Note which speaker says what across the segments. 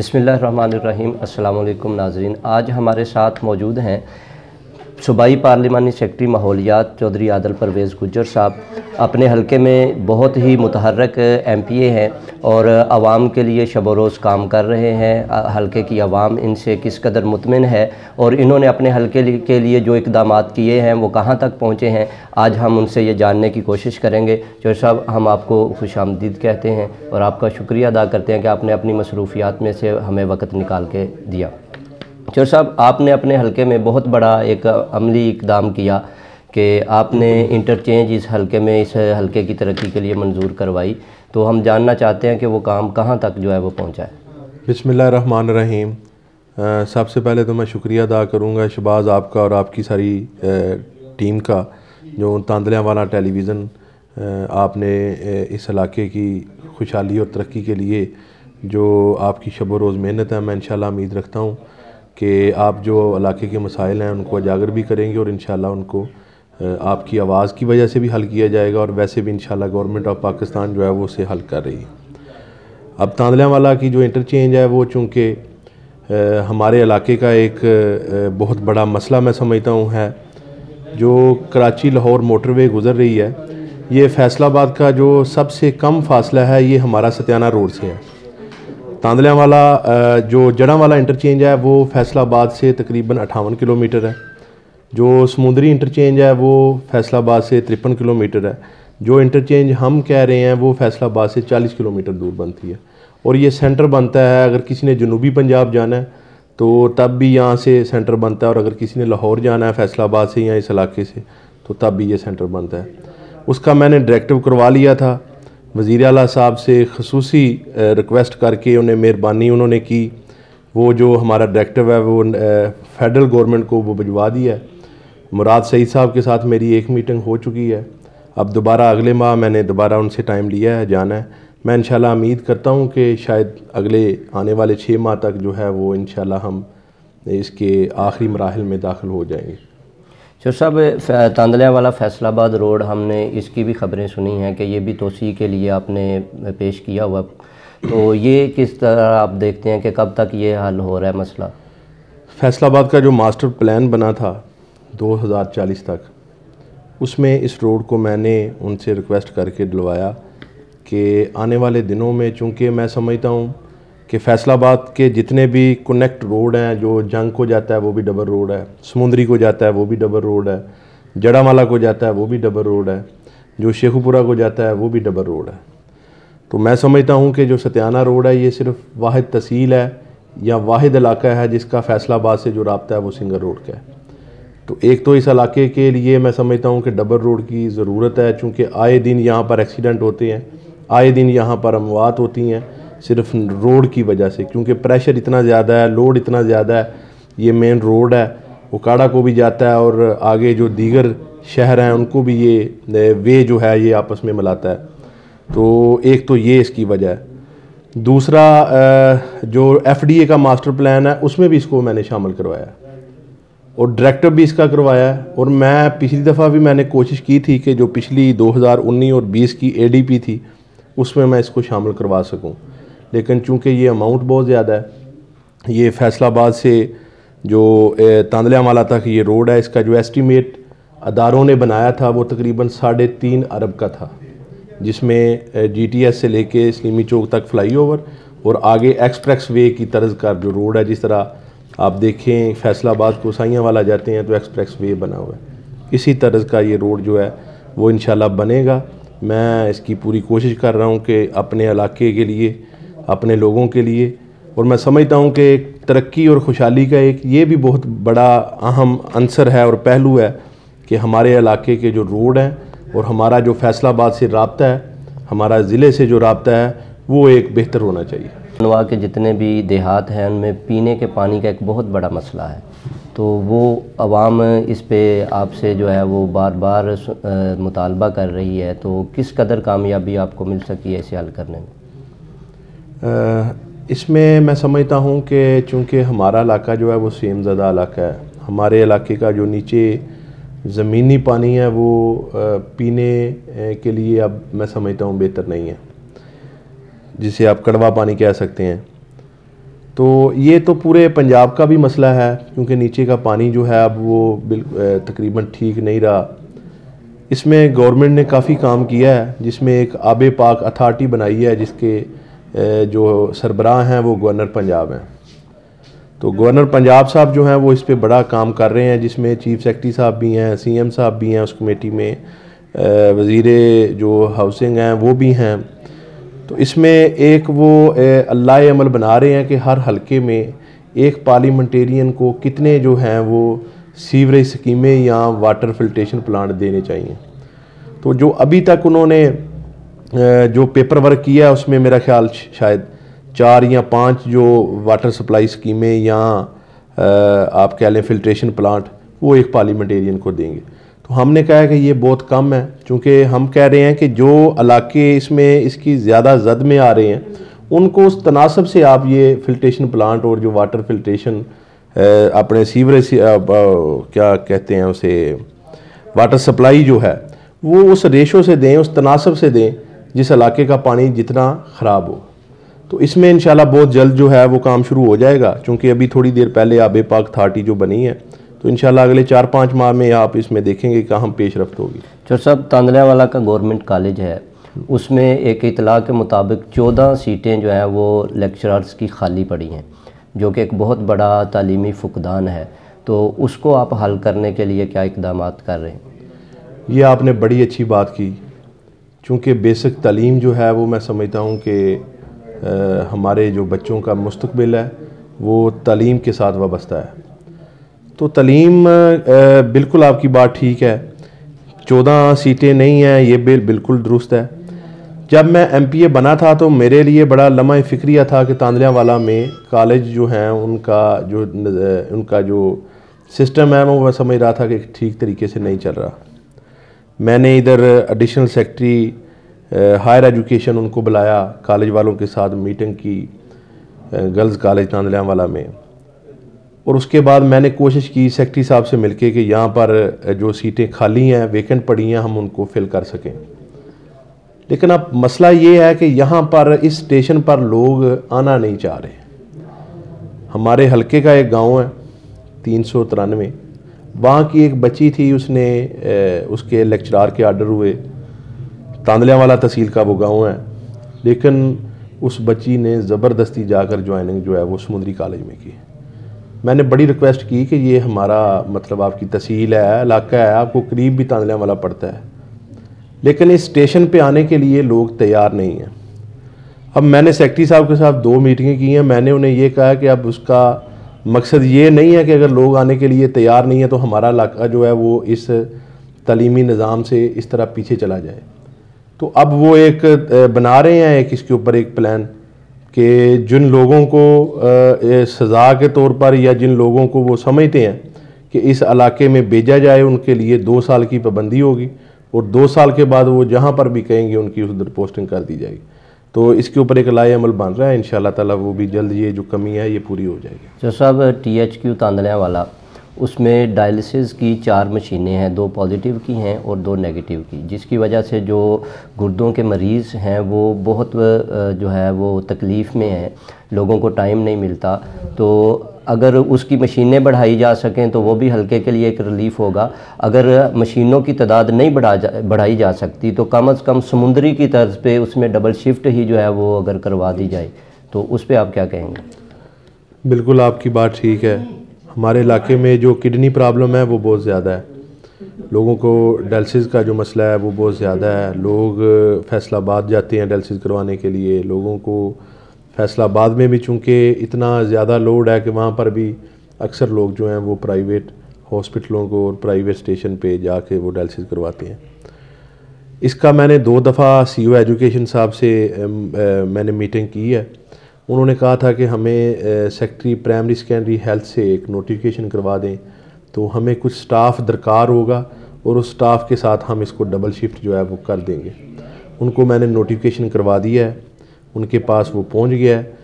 Speaker 1: बिस्मिल्लाहिर्रहमानिर्रहीम। अस्सलाम वालेकुम नाज़रीन। आज हमारे साथ मौजूद हैं सूबाई पार्लिमानी सेक्रेटरी माहौलियात चौधरी आदिल परवेज़ गुज्जर साहब। अपने हलके में बहुत ही मुतहर्रक MPA हैं और आवाम के लिए शब रोज़ काम कर रहे हैं। हलके की आवाम इनसे किस कदर मुतमिन है और इन्होंने अपने हलके के लिए जो इक़दामात किए हैं वो कहाँ तक पहुँचे हैं, आज हम उनसे ये जानने की कोशिश करेंगे। चौधरी साहब, हम आपको खुशामदीद कहते हैं और आपका शुक्रिया अदा करते हैं कि आपने अपनी मसरूफ़ियात में से हमें वक्त निकाल के दिया। चौधरी साहब, आपने अपने हलके में बहुत बड़ा एक अमली इक़दाम किया कि आपने इंटरचेंज इस हलके में इस हलके की तरक्की के लिए मंजूर करवाई। तो हम जानना चाहते हैं कि वो काम कहाँ तक जो है वो पहुँचा है।
Speaker 2: बिस्मिल्लाहिर्रहमानिर्रहीम। सबसे पहले तो मैं शुक्रिया अदा करूँगा शहबाज आपका और आपकी सारी टीम का, जो तांदलियांवाला टेलीविज़न आपने इस इलाके की खुशहाली और तरक्की के लिए जो आपकी शब रोज़ मेहनत है, मैं इंशाल्लाह उम्मीद रखता हूँ कि आप जो इलाके के मसाइल हैं उनको उजागर भी करेंगे और इंशाल्लाह उनको आपकी आवाज़ की वजह से भी हल किया जाएगा और वैसे भी इंशाल्लाह गवर्नमेंट ऑफ पाकिस्तान जो है वो उसे हल कर रही है। अब तांदलियांवाला की जो इंटरचेंज है वो चूँकि हमारे इलाके का एक बहुत बड़ा मसला मैं समझता हूँ है। जो कराची लाहौर मोटरवे गुज़र रही है, ये फैसलाबाद का जो सबसे कम फासला है ये हमारा सत्याना रोड से है। तांदलियांवाला जो जड़ांवाला इंटरचेंज है वो फैसलाबाद से तकरीबन 58 किलोमीटर है। जो समुंदरी इंटरचेंज है वो फैसलाबाद से 53 किलोमीटर है। जो इंटरचेंज हम कह रहे हैं वो फैसलाबाद से 40 किलोमीटर दूर बनती है और ये सेंटर बनता है। अगर किसी ने जनूबी पंजाब जाना है तो तब भी यहाँ से सेंटर बनता है और अगर किसी ने लाहौर जाना है फैसलाबाद से या इस इलाके से तो तब भी ये सेंटर बनता है। उसका मैंने डायरेक्टिव करवा लिया था वज़ीर आला साहब से, खसूसी रिक्वेस्ट करके उन्हें मेहरबानी उन्होंने की। वो जो हमारा डायरेक्टिव है वो फेडरल गवर्नमेंट को वो भिजवा दिया है। मुराद सईद साहब के साथ मेरी एक मीटिंग हो चुकी है। अब दोबारा अगले माह मैंने दोबारा उनसे टाइम लिया है, जाना है। मैं इंशाल्लाह उम्मीद करता हूँ कि शायद अगले आने वाले 6 माह तक जो है वो इंशाल्लाह हम इसके आखिरी मराहिल में दाखिल हो जाएंगे।
Speaker 1: चौधरी साहब, तांदलियांवाला फैसलाबाद रोड, हमने इसकी भी ख़बरें सुनी हैं कि ये भी तोसी के लिए आपने पेश किया हुआ, तो ये किस तरह आप देखते हैं कि कब तक ये हल हो रहा है मसला?
Speaker 2: फैसलाबाद का जो मास्टर प्लान बना था 2040 तक, उसमें इस रोड को मैंने उनसे रिक्वेस्ट करके दिलवाया कि आने वाले दिनों में, चूँकि मैं समझता हूँ कि फैसलाबाद के जितने भी कनेक्ट रोड हैं, जो जंग को जाता है वो भी डबल रोड है, समुंदरी को जाता है वो भी डबल रोड है, जड़ांवाला को जाता है वो भी डबल रोड है, जो शेखुपुरा को जाता है वो भी डबल रोड है। तो मैं समझता हूँ कि जो सत्याना रोड है ये सिर्फ वाहिद तहसील है या वाहिद इलाका है जिसका फैसलाबाद से जो राब्ता है वो सिंगल रोड का है। तो एक तो इस इलाके के लिए मैं समझता हूँ कि डबल रोड की ज़रूरत है, चूँकि आए दिन यहाँ पर एक्सीडेंट होते हैं, आए दिन यहाँ पर अमवात होती हैं सिर्फ रोड की वजह से, क्योंकि प्रेशर इतना ज़्यादा है, लोड इतना ज़्यादा है। ये मेन रोड है, उकाड़ा को भी जाता है और आगे जो दीगर शहर हैं उनको भी ये वे जो है ये आपस में मिलाता है। तो एक तो ये इसकी वजह है। दूसरा, जो FDA का मास्टर प्लान है उसमें भी इसको मैंने शामिल करवाया और डायरेक्टिव भी इसका करवाया है। और मैं पिछली दफ़ा भी मैंने कोशिश की थी कि जो पिछली 2019 और 20 की ADP थी उसमें मैं इसको शामिल करवा सकूं, लेकिन चूंकि ये अमाउंट बहुत ज़्यादा है, ये फैसलाबाद से जो तांदलियांवाला तक ये रोड है, इसका जो एस्टीमेट अदारों ने बनाया था वो तकरीबन 3.5 अरब का था, जिसमें GTS से लेके इस्लामी चौक तक फ्लाईओवर और आगे एक्सप्रेस वे की तर्ज का जो रोड है, जिस तरह आप देखें फैसलाबाद को साइयांवाला जाते हैं तो एक्सप्रेस वे बना हुआ है, इसी तरह का ये रोड जो है वो इंशाल्लाह बनेगा। मैं इसकी पूरी कोशिश कर रहा हूँ कि अपने इलाके के लिए, अपने लोगों के लिए, और मैं समझता हूँ कि तरक्की और खुशहाली का एक ये भी बहुत बड़ा अहम अंसर है और पहलू है कि हमारे इलाके के जो रोड हैं और हमारा जो फैसलाबाद से राब्ता है, हमारा ज़िले से जो राब्ता है वो एक बेहतर होना चाहिए।
Speaker 1: नवा के जितने भी देहात हैं उनमें पीने के पानी का एक बहुत बड़ा मसला है, तो वो आवाम इस पे आपसे जो है वो बार बार मुतालबा कर रही है, तो किस कदर कामयाबी आपको मिल सकी है इसे हल करने में?
Speaker 2: इसमें मैं समझता हूँ कि चूँकि हमारा इलाका जो है वो सेम ज़्यादा इलाका है, हमारे इलाके का जो नीचे ज़मीनी पानी है वो पीने के लिए अब मैं समझता हूँ बेहतर नहीं है, जिसे आप कड़वा पानी कह सकते हैं। तो ये तो पूरे पंजाब का भी मसला है, क्योंकि नीचे का पानी जो है अब वो तकरीबन ठीक नहीं रहा। इसमें गवर्नमेंट ने काफ़ी काम किया है, जिसमें एक आबे पाक अथॉरिटी बनाई है, जिसके जो सरबराह हैं वो गवर्नर पंजाब हैं। तो गवर्नर पंजाब साहब जो हैं वो इस पे बड़ा काम कर रहे हैं, जिसमें चीफ सेक्रेटरी साहब भी हैं, सीएम साहब भी हैं उस कमेटी में, वज़ीर जो हाउसिंग हैं वो भी हैं। तो इसमें एक वो अल्लाह अमल बना रहे हैं कि हर हलके में एक पार्लियामेंटेरियन को कितने जो हैं वो सीवरेज स्कीमें या वाटर फिल्ट्रेशन प्लांट देने चाहिए। तो जो अभी तक उन्होंने जो पेपर वर्क किया है उसमें मेरा ख्याल शायद 4 या 5 जो वाटर सप्लाई स्कीमें या आप कह लें फिल्ट्रेशन प्लांट वो एक पार्लियामेंटेरियन को देंगे। तो हमने कहा है कि ये बहुत कम है, चूँकि हम कह रहे हैं कि जो इलाके इसमें इसकी ज़्यादा जद में आ रहे हैं उनको उस तनासब से आप ये फिल्ट्रेशन प्लांट और जो वाटर फिल्ट्रेशन अपने सीवरेज क्या कहते हैं उसे वाटर सप्लाई जो है वो उस रेशो से दें, उस तनासब से दें जिस इलाके का पानी जितना ख़राब हो। तो इसमें इंशाल्लाह बहुत जल्द जो है वो काम शुरू हो जाएगा, क्योंकि अभी थोड़ी देर पहले आबे पाक अथॉरिटी जो बनी है, तो इंशाल्लाह अगले 4-5 माह में आप इसमें देखेंगे कहाँ पेश रफ्त होगी।
Speaker 1: चौधरी साहब, तांदल्यावाला का गवर्नमेंट कॉलेज है, उसमें एक इतला के मुताबिक 14 सीटें जो हैं वो लेक्चरर्स की खाली पड़ी हैं, जो कि एक बहुत बड़ा तालीमी फुकदान है। तो उसको आप हल करने के लिए क्या इकदाम कर रहे हैं?
Speaker 2: ये आपने बड़ी अच्छी बात की, चूँकि बेसिक तालीम जो है वो मैं समझता हूँ कि हमारे जो बच्चों का मुस्तकबिल है वो तालीम के साथ वाबस्ता है। तो तालीम बिल्कुल आपकी बात ठीक है, 14 सीटें नहीं हैं, ये बिल्कुल दुरुस्त है। जब मैं MPA बना था तो मेरे लिए बड़ा लम्हा फ़िक्रिया था कि तांदल्यावाला में कॉलेज जो हैं उनका जो सिस्टम है वो मैं समझ रहा था कि ठीक तरीके से नहीं चल रहा। मैंने इधर एडिशनल सेक्रेटरी हायर एजुकेशन उनको बुलाया, कॉलेज वालों के साथ मीटिंग की गर्ल्स कॉलेज तांदल्यावाला में, और उसके बाद मैंने कोशिश की सेक्रेटरी साहब से मिलके कि यहाँ पर जो सीटें खाली हैं, वेकेंट पड़ी हैं, हम उनको फिल कर सकें। लेकिन अब मसला ये है कि यहाँ पर इस स्टेशन पर लोग आना नहीं चाह रहे। हमारे हलके का एक गांव है 393, वहाँ की एक बच्ची थी, उसके लेक्चरार के आर्डर हुए, तांदल्यावाला तहसील का वो गांव है, लेकिन उस बच्ची ने ज़बरदस्ती जाकर ज्वाइनिंग जो है वो समुंदरी कॉलेज में की। मैंने बड़ी रिक्वेस्ट की कि ये हमारा मतलब आपकी तहसील है, इलाका है, आपको करीब भी तांदल्यावाला पड़ता है, लेकिन इस स्टेशन पे आने के लिए लोग तैयार नहीं हैं। अब मैंने सेक्रेटरी साहब के साथ 2 मीटिंगें की हैं। मैंने उन्हें ये कहा कि अब उसका मकसद ये नहीं है कि अगर लोग आने के लिए तैयार नहीं है तो हमारा इलाका जो है वो इस तालीमी निज़ाम से इस तरह पीछे चला जाए। तो अब वो एक बना रहे हैं एक इसके ऊपर एक प्लान कि जिन लोगों को सज़ा के तौर पर या जिन लोगों को वो समझते हैं कि इस इलाके में भेजा जाए, उनके लिए 2 साल की पाबंदी होगी और 2 साल के बाद वो जहाँ पर भी कहेंगे उनकी उधर पोस्टिंग कर दी जाएगी। तो इसके ऊपर एक लाए अमल बन रहा है, इंशाल्लाह ताला वो भी जल्द ये जो कमी है ये पूरी हो जाएगी।
Speaker 1: जो साहब THQ तांदल्यावाला, उसमें डायलिसिस की 4 मशीनें हैं, 2 पॉजिटिव की हैं और 2 नेगेटिव की, जिसकी वजह से जो गुर्दों के मरीज़ हैं वो बहुत जो है वो तकलीफ़ में हैं, लोगों को टाइम नहीं मिलता। तो अगर उसकी मशीनें बढ़ाई जा सकें तो वो भी हल्के के लिए एक रिलीफ़ होगा। अगर मशीनों की तादाद नहीं बढ़ाई जा सकती तो कम अज़ कम समुंदरी की तर्ज पे उसमें डबल शिफ्ट ही जो है वो अगर करवा दी जाए तो उस पर आप क्या कहेंगे? बिल्कुल
Speaker 2: आपकी बात ठीक है। हमारे इलाके में जो किडनी प्रॉब्लम है वो बहुत ज़्यादा है, लोगों को डायलिसिस का जो मसला है वो बहुत ज़्यादा है। लोग फैसलाबाद जाते हैं डायलिसिस करवाने के लिए, लोगों को फैसलाबाद में भी चूँकि इतना ज़्यादा लोड है कि वहाँ पर भी अक्सर लोग जो हैं वो प्राइवेट हॉस्पिटलों को और प्राइवेट स्टेशन पे जाके वो डायलिसिस करवाते हैं। इसका मैंने 2 दफ़ा CO एजुकेशन साहब से मैंने मीटिंग की है। उन्होंने कहा था कि हमें सेक्रेटरी प्राइमरी सेकेंडरी हेल्थ से एक नोटिफिकेशन करवा दें, तो हमें कुछ स्टाफ दरकार होगा और उस स्टाफ के साथ हम इसको डबल शिफ्ट जो है वो कर देंगे। उनको मैंने नोटिफिकेशन करवा दिया है, उनके पास वो पहुंच गया है।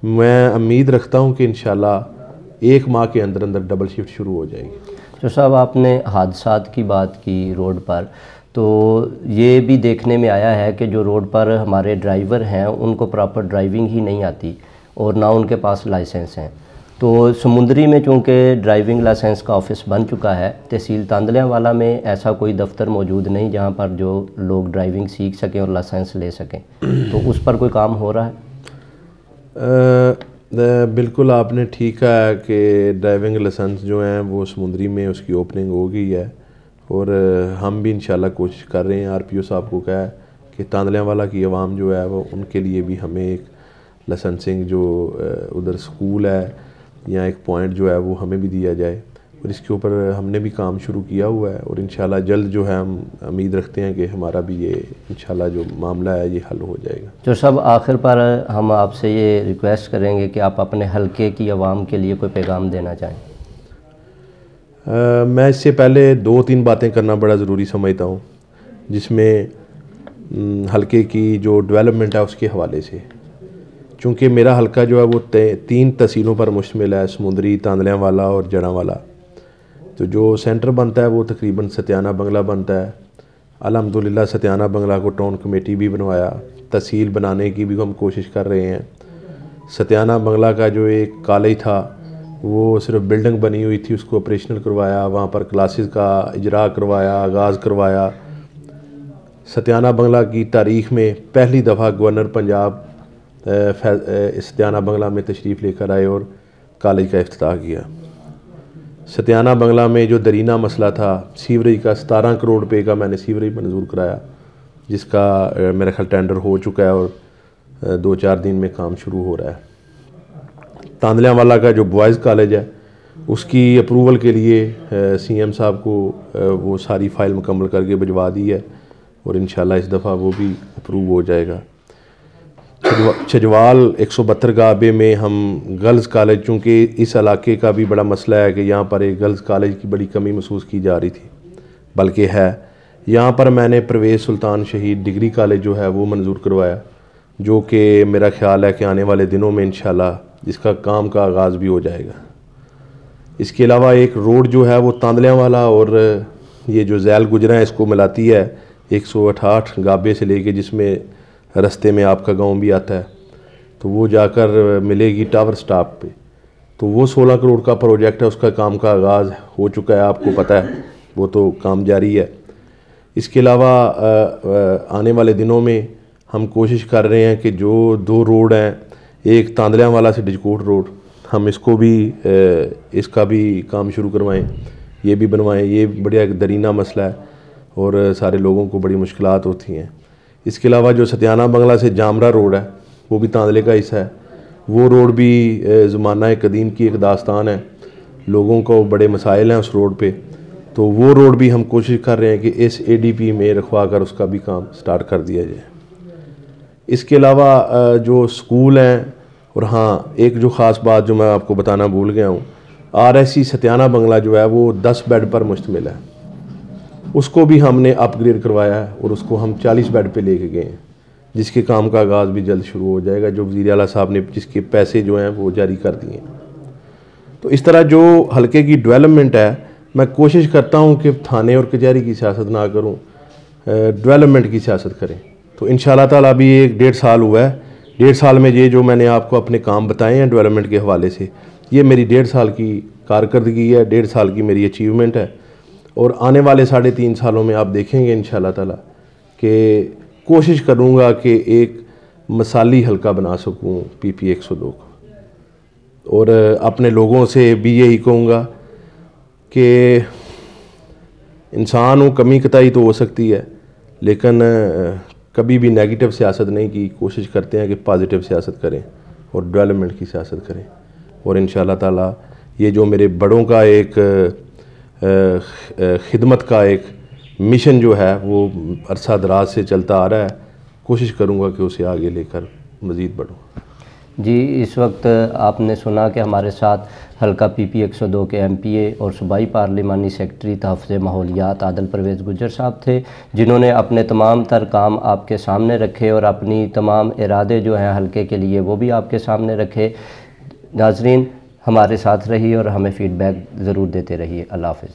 Speaker 2: मैं उम्मीद रखता हूं कि इंशाल्लाह 1 माह के अंदर अंदर डबल शिफ्ट शुरू हो जाएगी।
Speaker 1: तो साहब, आपने हादसात की बात की रोड पर, तो ये भी देखने में आया है कि जो रोड पर हमारे ड्राइवर हैं उनको प्रॉपर ड्राइविंग ही नहीं आती और ना उनके पास लाइसेंस हैं। तो समुंदरी में चूँकि ड्राइविंग लाइसेंस का ऑफिस बन चुका है, तहसील तांदलियावाला में ऐसा कोई दफ्तर मौजूद नहीं जहाँ पर जो लोग ड्राइविंग सीख सकें और लाइसेंस ले सकें, तो उस पर कोई काम हो रहा है?
Speaker 2: बिल्कुल आपने ठीक कहा कि ड्राइविंग लाइसेंस जो हैं वो समुंदरी में उसकी ओपनिंग हो गई है, और हम भी इंशाल्लाह कोशिश कर रहे हैं। RPO साहब को कहा है कि तांदलियावाला की आवाम जो है वो उनके लिए भी हमें एक लाइसेंसिंग जो उधर स्कूल है या एक पॉइंट जो है वो हमें भी दिया जाए, और इसके ऊपर हमने भी काम शुरू किया हुआ है, और इंशाल्लाह जल्द जो है हम उम्मीद रखते हैं कि हमारा भी ये इंशाल्लाह जो मामला है ये हल हो जाएगा।
Speaker 1: जो सब आखिर पर हम आपसे ये रिक्वेस्ट करेंगे कि आप अपने हलके की आवाम के लिए कोई पैगाम देना चाहें।
Speaker 2: मैं इससे पहले 2-3 बातें करना बड़ा ज़रूरी समझता हूँ, जिसमें हलके की जो डेवलपमेंट है उसके हवाले से। चूँकि मेरा हलका जो है वो 3 तहसीलों पर मुश्तमिल है, समुंदरी, तांदलियावाला और जड़ांवाला। तो जो सेंटर बनता है वो तकरीबन सतियाना बंगला बनता है। अल्हम्दुलिल्लाह सतियाना बंगला को टाउन कमेटी भी बनवाया, तहसील बनाने की भी हम कोशिश कर रहे हैं। सतियाना बंगला का जो एक कॉलेज था वो सिर्फ बिल्डिंग बनी हुई थी, उसको ऑपरेशनल करवाया, वहाँ पर क्लासेस का इजरा करवाया, आगाज़ करवाया। सतियाना बंगला की तारीख़ में पहली दफ़ा गवर्नर पंजाब सतियाना बंगला में तशरीफ़ लेकर आए और कॉलेज का इफ्तिताह किया। सतियाना बंगला में जो दरीना मसला था, सीवरेज का 17 करोड़ रुपए का मैंने सीवरेज मंजूर कराया, जिसका मेरा ख्याल टेंडर हो चुका है और 2-4 दिन में काम शुरू हो रहा है। तांदलियावाला का जो बॉयज़ कॉलेज है उसकी अप्रूवल के लिए CM साहब को वो सारी फ़ाइल मुकम्मल करके भिजवा दी है, और इंशाल्लाह इस दफ़ा वो भी अप्रूव हो जाएगा। छजवाल 172 गाबे में हम गर्ल्स कॉलेज, चूँकि इस इलाके का भी बड़ा मसला है कि यहाँ पर एक गर्ल्स कॉलेज की बड़ी कमी महसूस की जा रही थी, बल्कि है। यहाँ पर मैंने परवेज़ सुल्तान शहीद डिग्री कॉलेज जो है वो मंजूर करवाया, जो कि मेरा ख्याल है कि आने वाले दिनों में इंशाल्लाह इसका काम का आगाज़ भी हो जाएगा। इसके अलावा एक रोड जो है वो तांदलियावाला और ये जो झैल गुजरा है इसको मिलाती है 168 गाबे से लेके, जिसमें रास्ते में आपका गांव भी आता है, तो वो जाकर मिलेगी टावर स्टॉप पे। तो वो 16 करोड़ का प्रोजेक्ट है, उसका काम का आगाज़ हो चुका है, आपको पता है, वो तो काम जारी है। इसके अलावा आने वाले दिनों में हम कोशिश कर रहे हैं कि जो 2 रोड हैं, एक तांदलियावाला से डिजकोट रोड, हम इसको भी इसका भी काम शुरू करवाएं, ये भी बनवाएं। ये बढ़िया एक दरीना मसला है और सारे लोगों को बड़ी मुश्किलात होती हैं। इसके अलावा जो सतियाना बंगला से जामरा रोड है वो भी तांदले का हिस्सा है, वो रोड भी ज़माना कदीम की एक दास्तान है, लोगों को बड़े मसाइल हैं उस रोड पे। तो वो रोड भी हम कोशिश कर रहे हैं कि इस ADP में रखवा कर उसका भी काम स्टार्ट कर दिया जाए। इसके अलावा जो स्कूल हैं, और हाँ एक जो ख़ास बात जो मैं आपको बताना भूल गया हूँ, RSC सतियाना बंगला जो है वो 10 बेड पर मुश्तमिल है, उसको भी हमने अपग्रेड करवाया है और उसको हम 40 बेड पे लेके गए हैं, जिसके काम का आगाज़ भी जल्द शुरू हो जाएगा, जो वज़ीर आला साहब ने जिसके पैसे जो हैं वो जारी कर दिए हैं। तो इस तरह जो हलके की डेवलपमेंट है, मैं कोशिश करता हूँ कि थाने और कचहरी की सियासत ना करूँ, डेवलपमेंट की सियासत करें। तो इंशाल्लाह ताला अभी 1-1.5 साल हुआ है, 1.5 साल में ये जो मैंने आपको अपने काम बताए हैं डेवलपमेंट के हवाले से, ये मेरी 1.5 साल की कारकर्दगी है, 1.5 साल की मेरी अचीवमेंट है। और आने वाले 3.5 सालों में आप देखेंगे इंशाल्लाह ताला कि कोशिश करूँगा कि एक मिसाली हलका बना सकूँ PP 102 को। और अपने लोगों से भी यही कहूँगा कि इंसान हो, कमी कताई तो हो सकती है, लेकिन कभी भी नेगेटिव सियासत नहीं की, कोशिश करते हैं कि पॉजिटिव सियासत करें और डेवलपमेंट की सियासत करें। और इंशाल्लाह ताला ये जो मेरे बड़ों का एक खिदमत का एक मिशन जो है वो अरसा दराज से चलता आ रहा है, कोशिश करूँगा कि उसे आगे लेकर मज़ीद बढ़ूँ।
Speaker 1: जी, इस वक्त आपने सुना कि हमारे साथ हलका PP 102 के MPA और सूबाई पार्लिमानी सेक्रेटरी तहफ़्फ़ुज़ माहौलियात आदिल परवेज़ गुज्जर साहब थे, जिन्होंने अपने तमाम तर काम आपके सामने रखे और अपनी तमाम इरादे जो हैं हलके के लिए वो भी आपके सामने रखे। नाज़रीन, हमारे साथ रहिए और हमें फ़ीडबैक ज़रूर देते रहिए। अल्लाह हाफ़िज़।